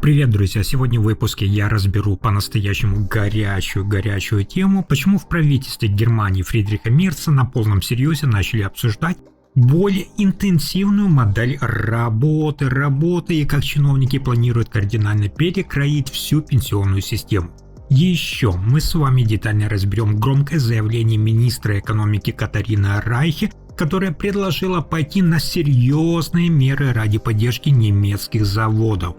Привет, друзья! Сегодня в выпуске я разберу по-настоящему горячую тему, почему в правительстве Германии Фридриха Мерца на полном серьезе начали обсуждать более интенсивную модель работы и как чиновники планируют кардинально перекроить всю пенсионную систему. Еще мы с вами детально разберем громкое заявление министра экономики Катарины Райхе, которая предложила пойти на серьезные меры ради поддержки немецких заводов.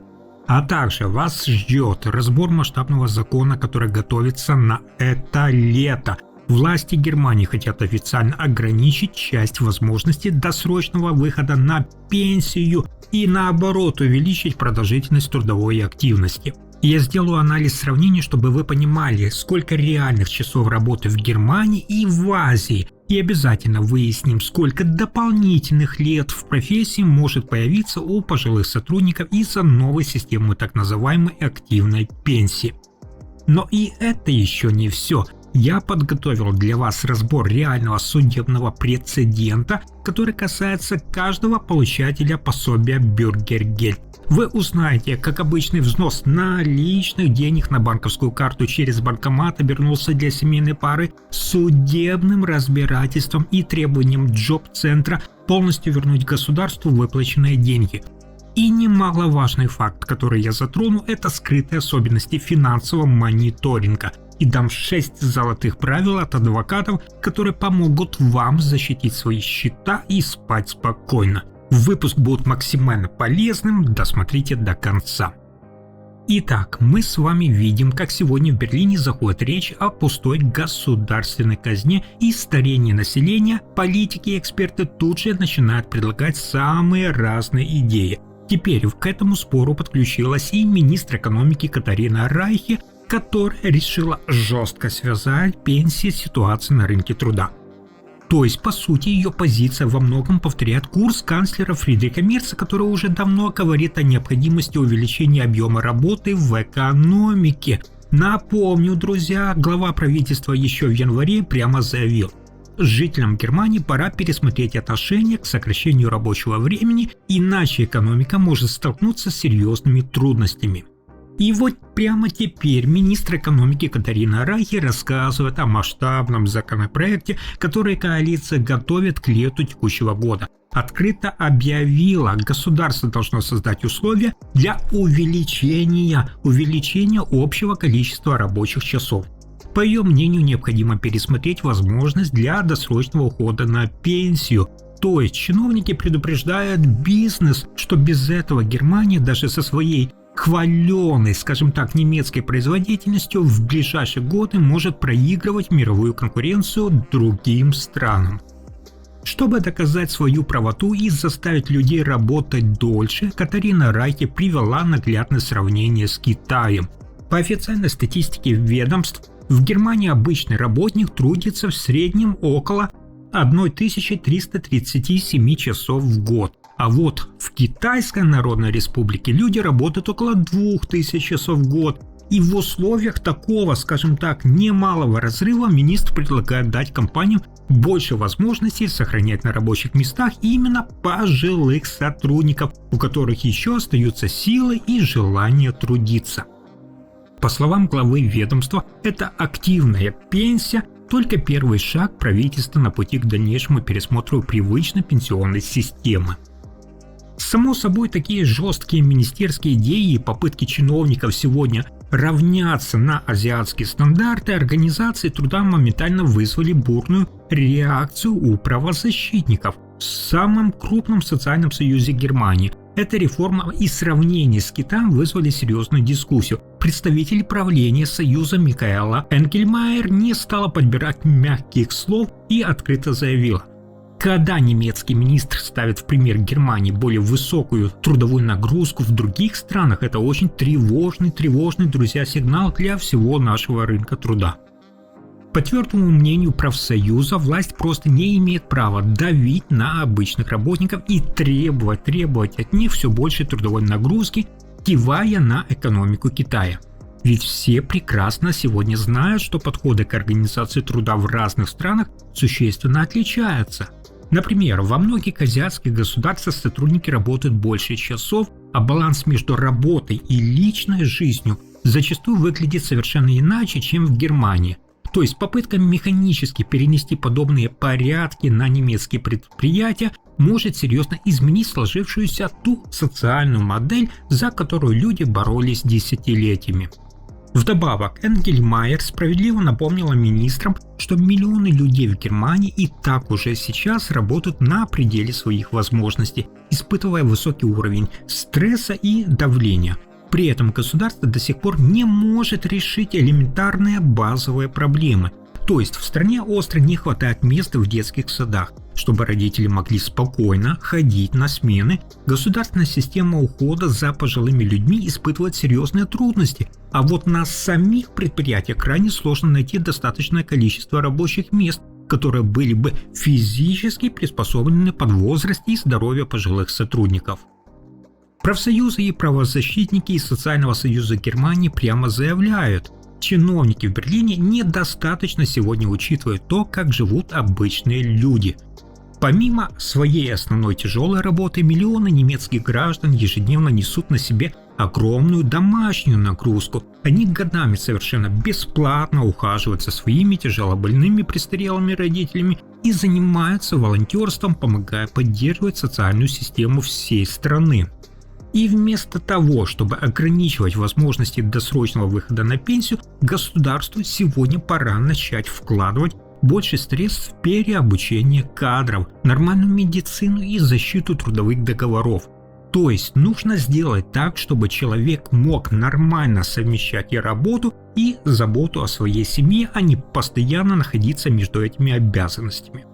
А также вас ждет разбор масштабного закона, который готовится на это лето. Власти Германии хотят официально ограничить часть возможностей досрочного выхода на пенсию и наоборот увеличить продолжительность трудовой активности. Я сделаю анализ сравнений, чтобы вы понимали, сколько реальных часов работы в Германии и в Азии. И обязательно выясним, сколько дополнительных лет в профессии может появиться у пожилых сотрудников из-за новой системы так называемой активной пенсии. Но и это еще не все. Я подготовил для вас разбор реального судебного прецедента, который касается каждого получателя пособия Бюргергельд. Вы узнаете, как обычный взнос наличных денег на банковскую карту через банкомат обернулся для семейной пары судебным разбирательством и требованием джоб-центра полностью вернуть государству выплаченные деньги. И немаловажный факт, который я затрону, это скрытые особенности финансового мониторинга. И дам 6 золотых правил от адвокатов, которые помогут вам защитить свои счета и спать спокойно. Выпуск будет максимально полезным, досмотрите до конца. Итак, мы с вами видим, как сегодня в Берлине заходит речь о пустой государственной казне и старении населения. Политики и эксперты тут же начинают предлагать самые разные идеи. Теперь к этому спору подключилась и министр экономики Катарина Райхе, которая решила жестко связать пенсии с ситуацией на рынке труда. То есть, по сути, ее позиция во многом повторяет курс канцлера Фридриха Мерца, который уже давно говорит о необходимости увеличения объема работы в экономике. Напомню, друзья, глава правительства еще в январе прямо заявил: жителям Германии пора пересмотреть отношение к сокращению рабочего времени, иначе экономика может столкнуться с серьезными трудностями. И вот прямо теперь министр экономики Катарина Райхе рассказывает о масштабном законопроекте, который коалиция готовит к лету текущего года. Открыто объявила, государство должно создать условия для увеличения общего количества рабочих часов. По ее мнению, необходимо пересмотреть возможность для досрочного ухода на пенсию. То есть чиновники предупреждают бизнес, что без этого Германия даже со своей хваленой, скажем так, немецкой производительностью в ближайшие годы может проигрывать мировую конкуренцию другим странам. Чтобы доказать свою правоту и заставить людей работать дольше, Катарина Райхе привела наглядное сравнение с Китаем. По официальной статистике ведомств, в Германии обычный работник трудится в среднем около 1337 часов в год. А вот в Китайской Народной Республике люди работают около 2000 часов в год. И в условиях такого, скажем так, немалого разрыва министр предлагает дать компаниям больше возможностей сохранять на рабочих местах именно пожилых сотрудников, у которых еще остаются силы и желание трудиться. По словам главы ведомства, это активная пенсия только первый шаг правительства на пути к дальнейшему пересмотру привычной пенсионной системы. Само собой, такие жесткие министерские идеи и попытки чиновников сегодня равняться на азиатские стандарты организации труда моментально вызвали бурную реакцию у правозащитников в самом крупном социальном союзе Германии. Эта реформа и сравнение с Китаем вызвали серьезную дискуссию. Представитель правления Союза Микаэла Энгельмайер не стала подбирать мягких слов и открыто заявила: когда немецкий министр ставит в пример Германии более высокую трудовую нагрузку в других странах, это очень тревожный, друзья, сигнал для всего нашего рынка труда. По твердому мнению профсоюза, власть просто не имеет права давить на обычных работников и требовать от них все больше трудовой нагрузки, кивая на экономику Китая. Ведь все прекрасно сегодня знают, что подходы к организации труда в разных странах существенно отличаются. Например, во многих азиатских государствах сотрудники работают больше часов, а баланс между работой и личной жизнью зачастую выглядит совершенно иначе, чем в Германии. То есть попытка механически перенести подобные порядки на немецкие предприятия может серьезно изменить сложившуюся ту социальную модель, за которую люди боролись десятилетиями. Вдобавок, Энгельмайер справедливо напомнила министрам, что миллионы людей в Германии и так уже сейчас работают на пределе своих возможностей, испытывая высокий уровень стресса и давления. При этом государство до сих пор не может решить элементарные базовые проблемы. То есть в стране остро не хватает места в детских садах. Чтобы родители могли спокойно ходить на смены, государственная система ухода за пожилыми людьми испытывает серьезные трудности, а вот на самих предприятиях крайне сложно найти достаточное количество рабочих мест, которые были бы физически приспособлены под возраст и здоровье пожилых сотрудников. Профсоюзы и правозащитники из Социального союза Германии прямо заявляют, чиновники в Берлине недостаточно сегодня учитывают то, как живут обычные люди. Помимо своей основной тяжелой работы, миллионы немецких граждан ежедневно несут на себе огромную домашнюю нагрузку. Они годами совершенно бесплатно ухаживают за своими тяжелобольными престарелыми родителями и занимаются волонтерством, помогая поддерживать социальную систему всей страны. И вместо того, чтобы ограничивать возможности досрочного выхода на пенсию, государству сегодня пора начать вкладывать больше средств в переобучение кадров, нормальную медицину и защиту трудовых договоров. То есть нужно сделать так, чтобы человек мог нормально совмещать и работу, и заботу о своей семье, а не постоянно находиться между этими обязанностями.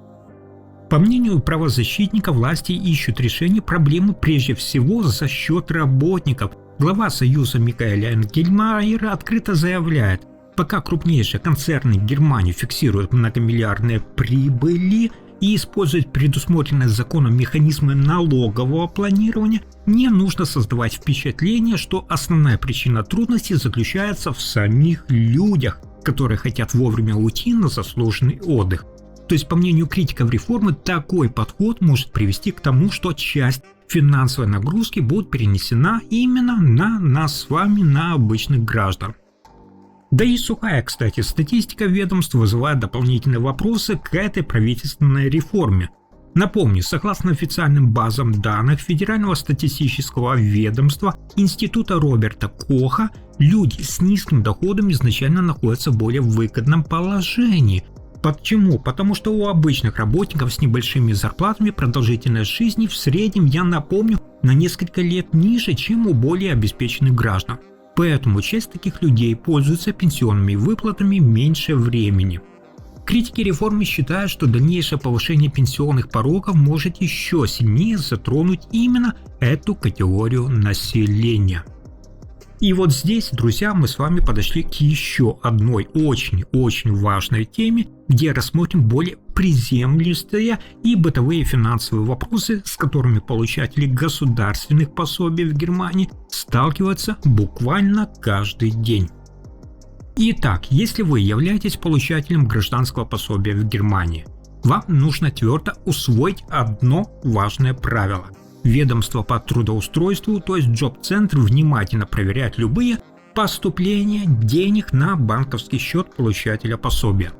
По мнению правозащитника, власти ищут решение проблемы прежде всего за счет работников. Глава Союза Микаэль Энгельмайер открыто заявляет, пока крупнейшие концерны Германии фиксируют многомиллиардные прибыли и используют предусмотренные законом механизмы налогового планирования, не нужно создавать впечатление, что основная причина трудностей заключается в самих людях, которые хотят вовремя уйти на заслуженный отдых. То есть, по мнению критиков реформы, такой подход может привести к тому, что часть финансовой нагрузки будет перенесена именно на нас с вами, на обычных граждан. Да и сухая, кстати, статистика ведомств вызывает дополнительные вопросы к этой правительственной реформе. Напомню, согласно официальным базам данных Федерального статистического ведомства Института Роберта Коха, люди с низким доходом изначально находятся в более выгодном положении. Почему? Потому что у обычных работников с небольшими зарплатами продолжительность жизни в среднем, я напомню, на несколько лет ниже, чем у более обеспеченных граждан. Поэтому часть таких людей пользуется пенсионными выплатами меньше времени. Критики реформы считают, что дальнейшее повышение пенсионных порогов может еще сильнее затронуть именно эту категорию населения. И вот здесь, друзья, мы с вами подошли к еще одной очень важной теме, где рассмотрим более приземистые и бытовые финансовые вопросы, с которыми получатели государственных пособий в Германии сталкиваются буквально каждый день. Итак, если вы являетесь получателем гражданского пособия в Германии, вам нужно твердо усвоить одно важное правило. Ведомство по трудоустройству, то есть Джоб-центр, внимательно проверяет любые поступления денег на банковский счет получателя пособия.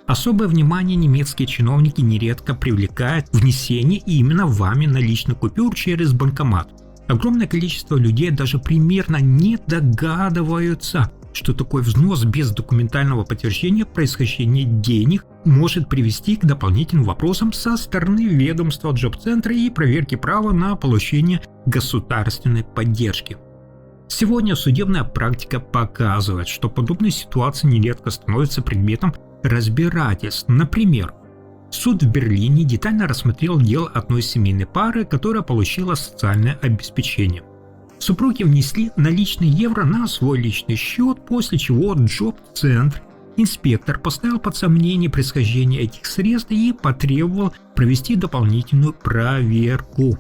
Особое внимание немецкие чиновники нередко привлекают внесение именно вами наличных купюр через банкомат. Огромное количество людей даже примерно не догадываются, что такой взнос без документального подтверждения происхождения денег может привести к дополнительным вопросам со стороны ведомства Джоб-центра и проверки права на получение государственной поддержки. Сегодня судебная практика показывает, что подобные ситуации нередко становятся предметом разбирательств. Например, суд в Берлине детально рассмотрел дело одной семейной пары, которая получила социальное обеспечение. Супруги внесли наличные евро на свой личный счет, после чего Джоб-центр, инспектор, поставил под сомнение происхождение этих средств и потребовал провести дополнительную проверку.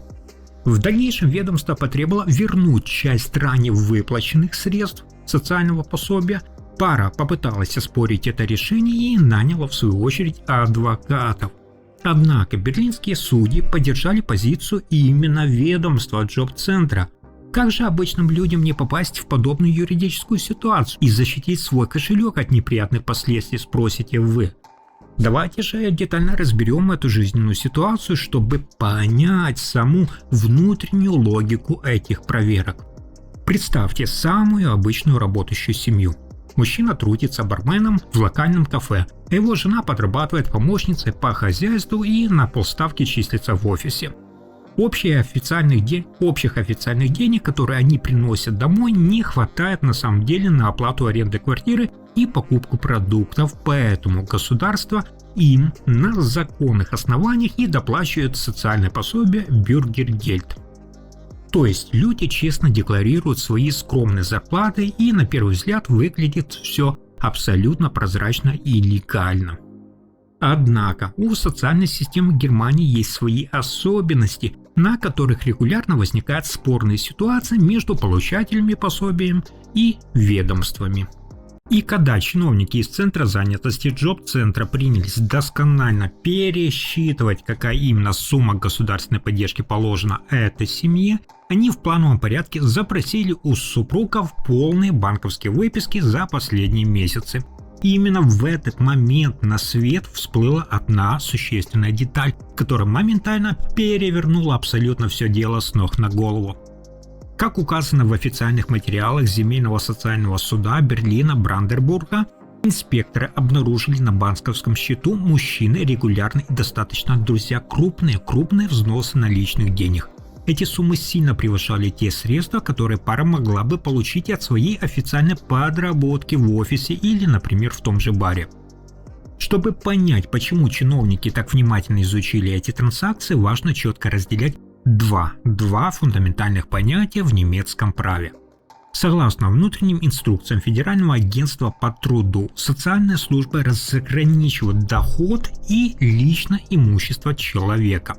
В дальнейшем ведомство потребовало вернуть часть ранее выплаченных средств социального пособия. Пара попыталась оспорить это решение и наняла в свою очередь адвокатов. Однако берлинские судьи поддержали позицию именно ведомства Джоб-центра. Как же обычным людям не попасть в подобную юридическую ситуацию и защитить свой кошелек от неприятных последствий, спросите вы? Давайте же детально разберем эту жизненную ситуацию, чтобы понять саму внутреннюю логику этих проверок. Представьте самую обычную работающую семью. Мужчина трудится барменом в локальном кафе, а его жена подрабатывает помощницей по хозяйству и на полставки числится в офисе. Общих официальных денег, которые они приносят домой, не хватает на самом деле на оплату аренды квартиры и покупку продуктов, поэтому государство им на законных основаниях и доплачивает социальное пособие Бюргергельд. То есть люди честно декларируют свои скромные зарплаты, и на первый взгляд выглядит все абсолютно прозрачно и легально. Однако у социальной системы Германии есть свои особенности, на которых регулярно возникают спорные ситуации между получателями пособием и ведомствами. И когда чиновники из Центра занятости Джоб-центра принялись досконально пересчитывать, какая именно сумма государственной поддержки положена этой семье, они в плановом порядке запросили у супругов полные банковские выписки за последние месяцы. И именно в этот момент на свет всплыла одна существенная деталь, которая моментально перевернула абсолютно все дело с ног на голову. Как указано в официальных материалах Земельного социального суда Берлина-Бранденбурга, инспекторы обнаружили на банковском счету мужчины регулярно и достаточно, друзья, крупные взносы наличных денег. Эти суммы сильно превышали те средства, которые пара могла бы получить от своей официальной подработки в офисе или, например, в том же баре. Чтобы понять, почему чиновники так внимательно изучили эти транзакции, важно четко разделять два фундаментальных понятия в немецком праве. Согласно внутренним инструкциям Федерального агентства по труду, социальная служба разграничивает доход и личное имущество человека.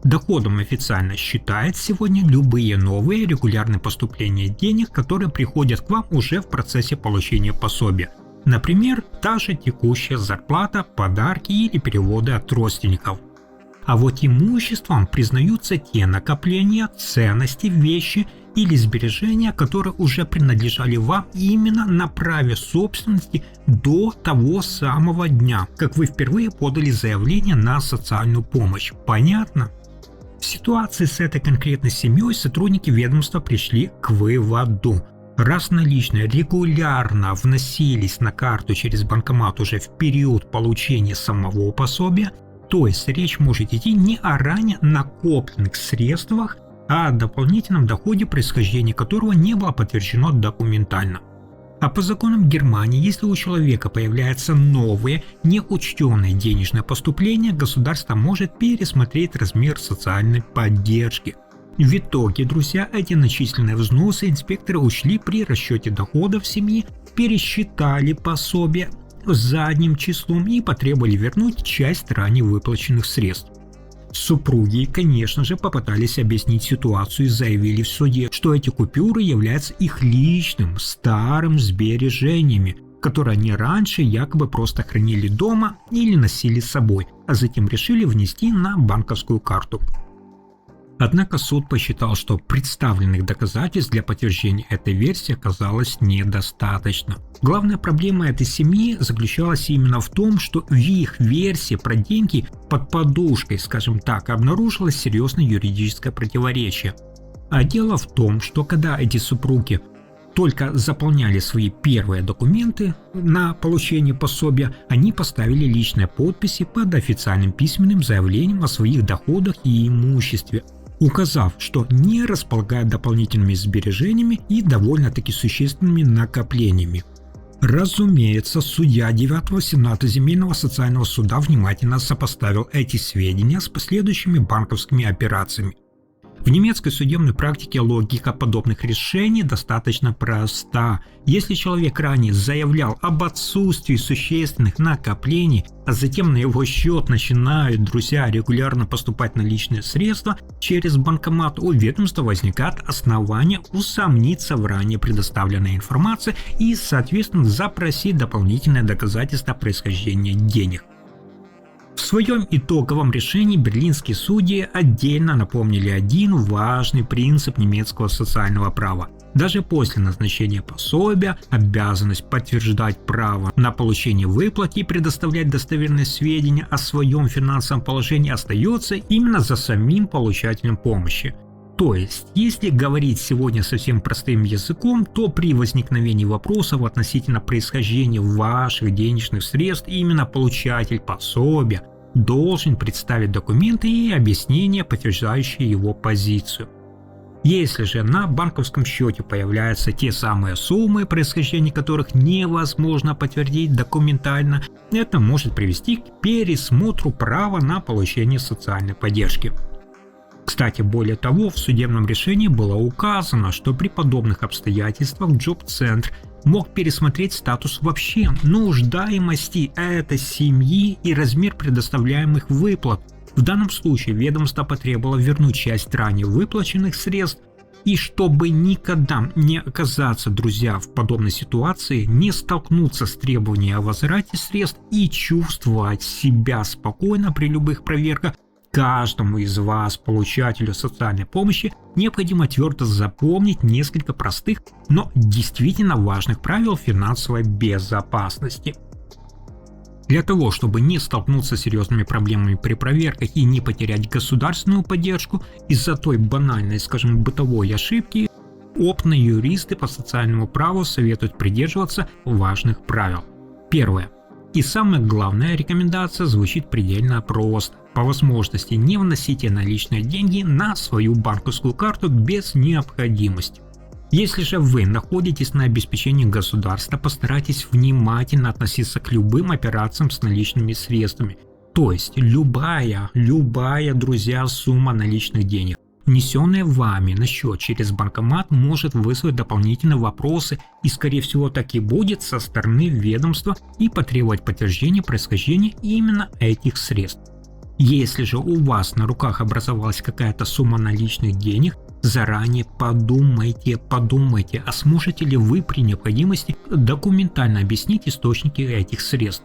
Доходом официально считают сегодня любые новые регулярные поступления денег, которые приходят к вам уже в процессе получения пособия. Например, та же текущая зарплата, подарки или переводы от родственников. А вот имуществом признаются те накопления, ценности, вещи или сбережения, которые уже принадлежали вам именно на праве собственности до того самого дня, как вы впервые подали заявление на социальную помощь. Понятно? В ситуации с этой конкретной семьей сотрудники ведомства пришли к выводу. Раз наличные регулярно вносились на карту через банкомат уже в период получения самого пособия, то есть речь может идти не о ранее накопленных средствах, а о дополнительном доходе, происхождение которого не было подтверждено документально. А по законам Германии, если у человека появляется новое, неучтенное денежное поступление, государство может пересмотреть размер социальной поддержки. В итоге, друзья, эти начисленные взносы инспекторы учли при расчете доходов семьи, пересчитали пособие задним числом и потребовали вернуть часть ранее выплаченных средств. Супруги, конечно же, попытались объяснить ситуацию и заявили в суде, что эти купюры являются их личным, старым сбережениями, которые они раньше якобы просто хранили дома или носили с собой, а затем решили внести на банковскую карту. Однако суд посчитал, что представленных доказательств для подтверждения этой версии оказалось недостаточно. Главная проблема этой семьи заключалась именно в том, что в их версии про деньги под подушкой, скажем так, обнаружилось серьезное юридическое противоречие. А дело в том, что когда эти супруги только заполняли свои первые документы на получение пособия, они поставили личные подписи под официальным письменным заявлением о своих доходах и имуществе, указав, что не располагают дополнительными сбережениями и довольно-таки существенными накоплениями. Разумеется, судья 9-го Сената Земельного социального суда внимательно сопоставил эти сведения с последующими банковскими операциями. В немецкой судебной практике логика подобных решений достаточно проста. Если человек ранее заявлял об отсутствии существенных накоплений, а затем на его счет начинают, друзья, регулярно поступать наличные средства через банкомат, у ведомства возникает основание усомниться в ранее предоставленной информации и, соответственно, запросить дополнительные доказательства происхождения денег. В своем итоговом решении берлинские судьи отдельно напомнили один важный принцип немецкого социального права. Даже после назначения пособия обязанность подтверждать право на получение выплат и предоставлять достоверные сведения о своем финансовом положении остается именно за самим получателем помощи. То есть, если говорить сегодня совсем простым языком, то при возникновении вопросов относительно происхождения ваших денежных средств именно получатель пособия должен представить документы и объяснения, подтверждающие его позицию. Если же на банковском счете появляются те самые суммы, происхождение которых невозможно подтвердить документально, это может привести к пересмотру права на получение социальной поддержки. Кстати, более того, в судебном решении было указано, что при подобных обстоятельствах Джоб-центр мог пересмотреть статус вообще нуждаемости этой семьи и размер предоставляемых выплат. В данном случае ведомство потребовало вернуть часть ранее выплаченных средств, и чтобы никогда не оказаться, друзья, в подобной ситуации, не столкнуться с требованием о возврате средств и чувствовать себя спокойно при любых проверках, каждому из вас, получателю социальной помощи, необходимо твердо запомнить несколько простых, но действительно важных правил финансовой безопасности. Для того, чтобы не столкнуться с серьезными проблемами при проверках и не потерять государственную поддержку из-за той банальной, скажем, бытовой ошибки, опытные юристы по социальному праву советуют придерживаться важных правил. Первое. И самая главная рекомендация звучит предельно просто. По возможности не вносите наличные деньги на свою банковскую карту без необходимости. Если же вы находитесь на обеспечении государства, постарайтесь внимательно относиться к любым операциям с наличными средствами. То есть любая, друзья, сумма наличных денег, внесенная вами на счет через банкомат, может вызвать дополнительные вопросы и, скорее всего, так и будет со стороны ведомства и потребовать подтверждения происхождения именно этих средств. Если же у вас на руках образовалась какая-то сумма наличных денег, заранее подумайте, а сможете ли вы при необходимости документально объяснить источники этих средств.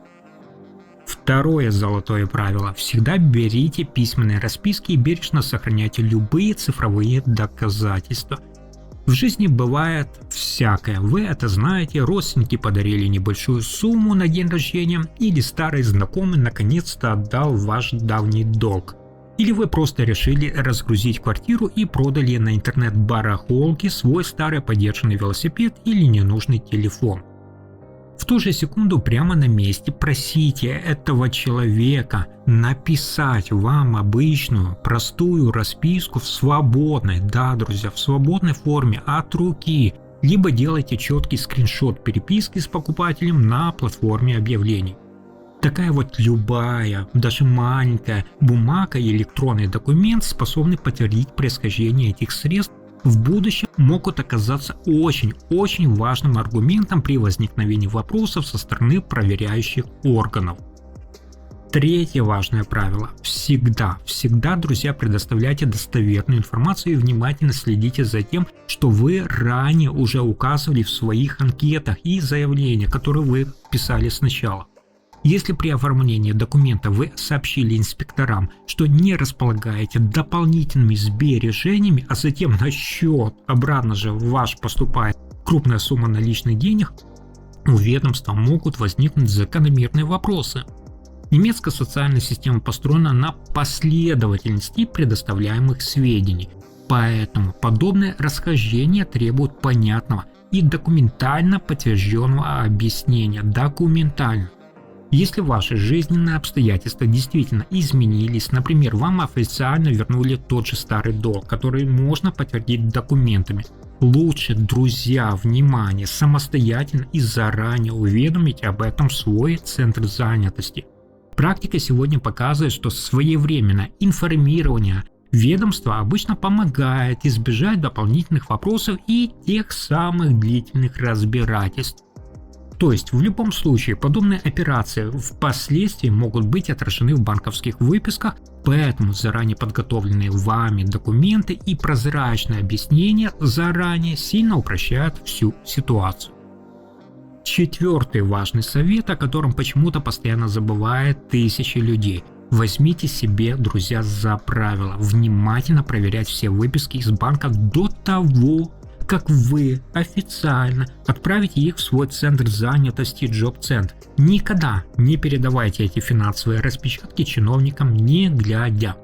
Второе золотое правило. Всегда берите письменные расписки и бережно сохраняйте любые цифровые доказательства. В жизни бывает всякое, вы это знаете, родственники подарили небольшую сумму на день рождения, или старый знакомый наконец-то отдал ваш давний долг. Или вы просто решили разгрузить квартиру и продали на интернет-барахолке свой старый подержанный велосипед или ненужный телефон. В ту же секунду прямо на месте просите этого человека написать вам обычную, простую расписку в свободной, да, друзья, в свободной форме от руки, либо делайте четкий скриншот переписки с покупателем на платформе объявлений. Такая вот любая, даже маленькая бумага и электронный документ, способный подтвердить происхождение этих средств, в будущем могут оказаться очень важным аргументом при возникновении вопросов со стороны проверяющих органов. Третье важное правило. Всегда, друзья, предоставляйте достоверную информацию и внимательно следите за тем, что вы ранее уже указывали в своих анкетах и заявлениях, которые вы писали сначала. Если при оформлении документа вы сообщили инспекторам, что не располагаете дополнительными сбережениями, а затем на счет обратно же в ваш поступает крупная сумма наличных денег, у ведомства могут возникнуть закономерные вопросы. Немецкая социальная система построена на последовательности предоставляемых сведений, поэтому подобное расхождение требует понятного и документально подтвержденного объяснения. Если ваши жизненные обстоятельства действительно изменились, например, вам официально вернули тот же старый долг, который можно подтвердить документами, лучше, друзья, внимание, самостоятельно и заранее уведомить об этом свой центр занятости. Практика сегодня показывает, что своевременное информирование ведомства обычно помогает избежать дополнительных вопросов и тех самых длительных разбирательств. То есть в любом случае подобные операции впоследствии могут быть отражены в банковских выписках, поэтому заранее подготовленные вами документы и прозрачное объяснение заранее сильно упрощают всю ситуацию. Четвертый важный совет, о котором почему-то постоянно забывают тысячи людей. Возьмите себе, друзья, за правило внимательно проверять все выписки из банка до того, как вы официально отправите их в свой центр занятости Джоб-центр. Никогда не передавайте эти финансовые распечатки чиновникам, не глядя.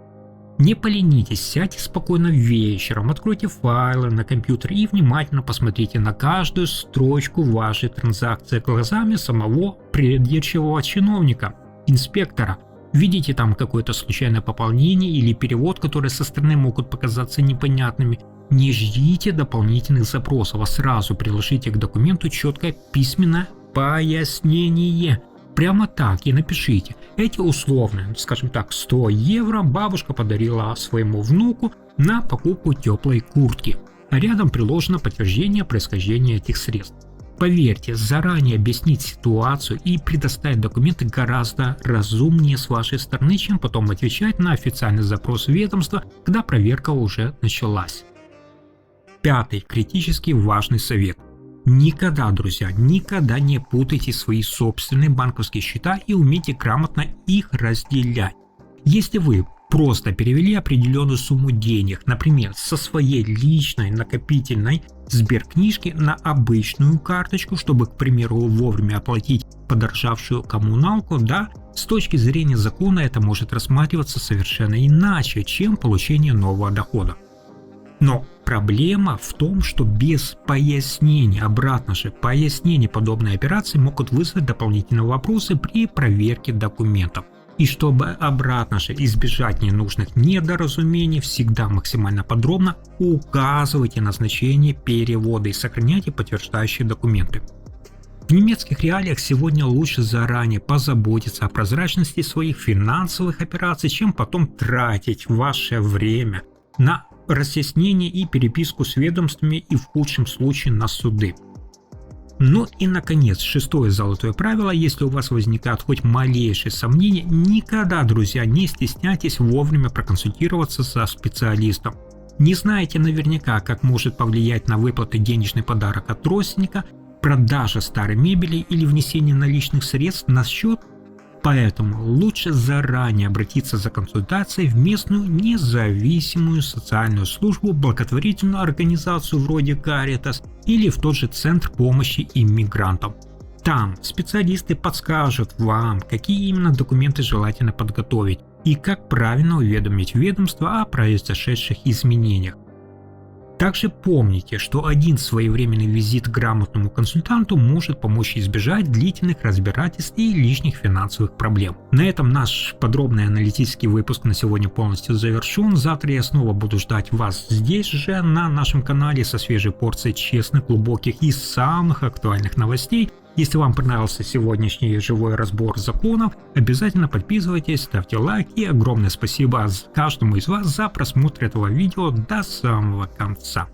Не поленитесь, сядьте спокойно вечером, откройте файлы на компьютере и внимательно посмотрите на каждую строчку вашей транзакции глазами самого придирчивого чиновника, инспектора. Видите там какое-то случайное пополнение или перевод, которые со стороны могут показаться непонятными. Не ждите дополнительных запросов, а сразу приложите к документу четкое письменное пояснение. Прямо так и напишите. Эти условные, скажем так, 100 евро бабушка подарила своему внуку на покупку теплой куртки. А рядом приложено подтверждение происхождения этих средств. Поверьте, заранее объяснить ситуацию и предоставить документы гораздо разумнее с вашей стороны, чем потом отвечать на официальный запрос ведомства, когда проверка уже началась. Пятый критически важный совет. Никогда, друзья, никогда не путайте свои собственные банковские счета и умейте грамотно их разделять. Если вы просто перевели определенную сумму денег, например, со своей личной накопительной сберкнижки на обычную карточку, чтобы, к примеру, вовремя оплатить подорожавшую коммуналку, да, с точки зрения закона это может рассматриваться совершенно иначе, чем получение нового дохода. Но проблема в том, что без пояснений, обратно же, пояснений подобной операции могут вызвать дополнительные вопросы при проверке документов. И чтобы обратно же избежать ненужных недоразумений, всегда максимально подробно указывайте назначение перевода и сохраняйте подтверждающие документы. В немецких реалиях сегодня лучше заранее позаботиться о прозрачности своих финансовых операций, чем потом тратить ваше время на разъяснение и переписку с ведомствами и в худшем случае на суды. Ну и наконец, шестое золотое правило: если у вас возникают хоть малейшие сомнения, никогда, друзья, не стесняйтесь вовремя проконсультироваться со специалистом. Не знаете наверняка, как может повлиять на выплаты денежный подарок от родственника, продажа старой мебели или внесение наличных средств на счет? Поэтому лучше заранее обратиться за консультацией в местную независимую социальную службу, благотворительную организацию вроде Caritas или в тот же центр помощи иммигрантам. Там специалисты подскажут вам, какие именно документы желательно подготовить и как правильно уведомить ведомство о произошедших изменениях. Также помните, что один своевременный визит к грамотному консультанту может помочь избежать длительных разбирательств и лишних финансовых проблем. На этом наш подробный аналитический выпуск на сегодня полностью завершен. Завтра я снова буду ждать вас здесь же, на нашем канале, со свежей порцией честных, глубоких и самых актуальных новостей. Если вам понравился сегодняшний живой разбор законов, обязательно подписывайтесь, ставьте лайк, и огромное спасибо каждому из вас за просмотр этого видео до самого конца.